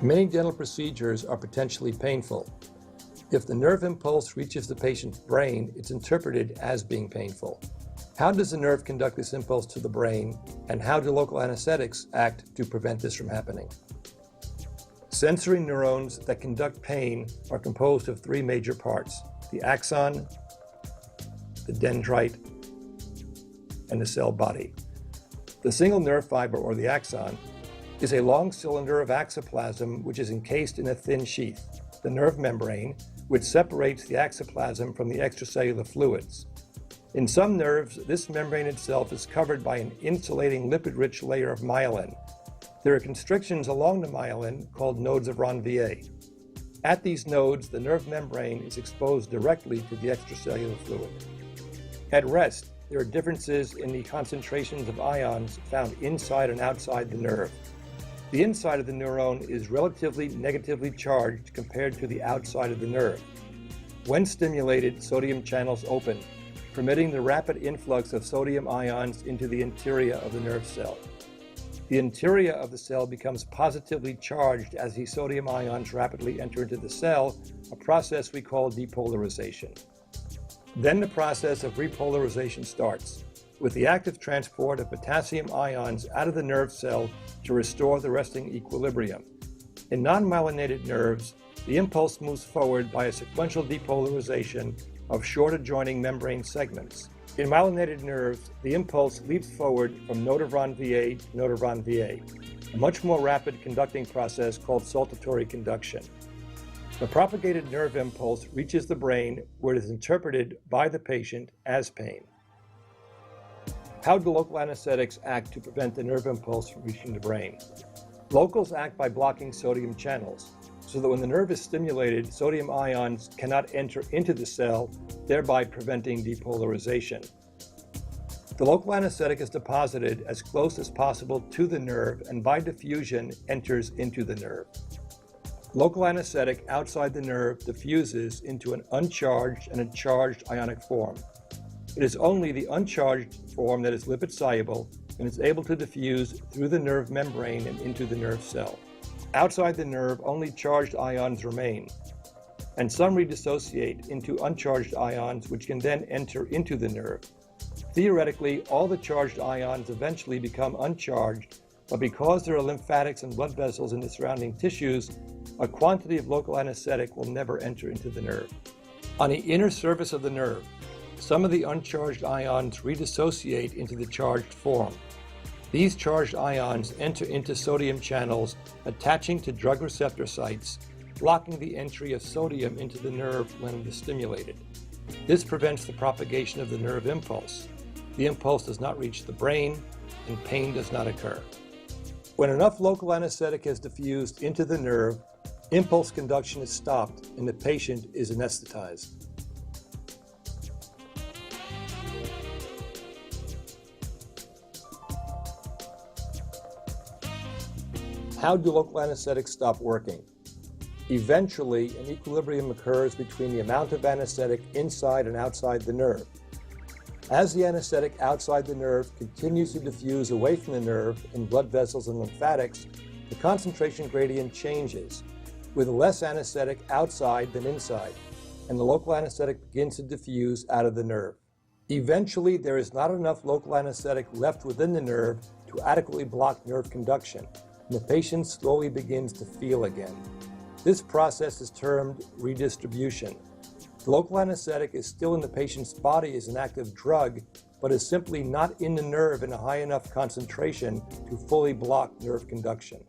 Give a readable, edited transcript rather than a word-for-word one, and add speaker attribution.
Speaker 1: Many dental procedures are potentially painful. If the nerve impulse reaches the patient's brain, it's interpreted as being painful. How does the nerve conduct this impulse to the brain, and how do local anesthetics act to prevent this from happening? Sensory neurons that conduct pain are composed of three major parts: the axon, the dendrite, and the cell body. The single nerve fiber, or the axon, is a long cylinder of axoplasm which is encased in a thin sheath, the nerve membrane, which separates the axoplasm from the extracellular fluids. In some nerves, this membrane itself is covered by an insulating lipid-rich layer of myelin. There are constrictions along the myelin called nodes of Ranvier. At these nodes, the nerve membrane is exposed directly to the extracellular fluid. At rest, there are differences in the concentrations of ions found inside and outside the nerve. The inside of the neuron is relatively negatively charged compared to the outside of the nerve. When stimulated, sodium channels open, permitting the rapid influx of sodium ions into the interior of the nerve cell. The interior of the cell becomes positively charged as these sodium ions rapidly enter into the cell, a process we call depolarization. Then the process of repolarization starts, with the active transport of potassium ions out of the nerve cell to restore the resting equilibrium. In non-myelinated nerves, the impulse moves forward by a sequential depolarization of short adjoining membrane segments. In myelinated nerves, the impulse leaps forward from node of Ranvier to node of Ranvier, a much more rapid conducting process called saltatory conduction. The propagated nerve impulse reaches the brain, where it is interpreted by the patient as pain. How do local anesthetics act to prevent the nerve impulse from reaching the brain? Locals act by blocking sodium channels, so that when the nerve is stimulated, sodium ions cannot enter into the cell, thereby preventing depolarization. The local anesthetic is deposited as close as possible to the nerve and by diffusion enters into the nerve. Local anesthetic outside the nerve diffuses into an uncharged and a charged ionic form. It is only the uncharged form that is lipid soluble and is able to diffuse through the nerve membrane and into the nerve cell. Outside the nerve, only charged ions remain, and some redissociate into uncharged ions which can then enter into the nerve. Theoretically, all the charged ions eventually become uncharged, but because there are lymphatics and blood vessels in the surrounding tissues, a quantity of local anesthetic will never enter into the nerve. On the inner surface of the nerve, some of the uncharged ions redissociate into the charged form. These charged ions enter into sodium channels attaching to drug receptor sites, blocking the entry of sodium into the nerve when it is stimulated. This prevents the propagation of the nerve impulse. The impulse does not reach the brain, and pain does not occur. When enough local anesthetic is diffused into the nerve, impulse conduction is stopped and the patient is anesthetized. How do local anesthetics stop working? Eventually, an equilibrium occurs between the amount of anesthetic inside and outside the nerve. As the anesthetic outside the nerve continues to diffuse away from the nerve in blood vessels and lymphatics, the concentration gradient changes, with less anesthetic outside than inside, and the local anesthetic begins to diffuse out of the nerve. Eventually, there is not enough local anesthetic left within the nerve to adequately block nerve conduction, and the patient slowly begins to feel again. This process is termed redistribution. The local anesthetic is still in the patient's body as an active drug, but is simply not in the nerve in a high enough concentration to fully block nerve conduction.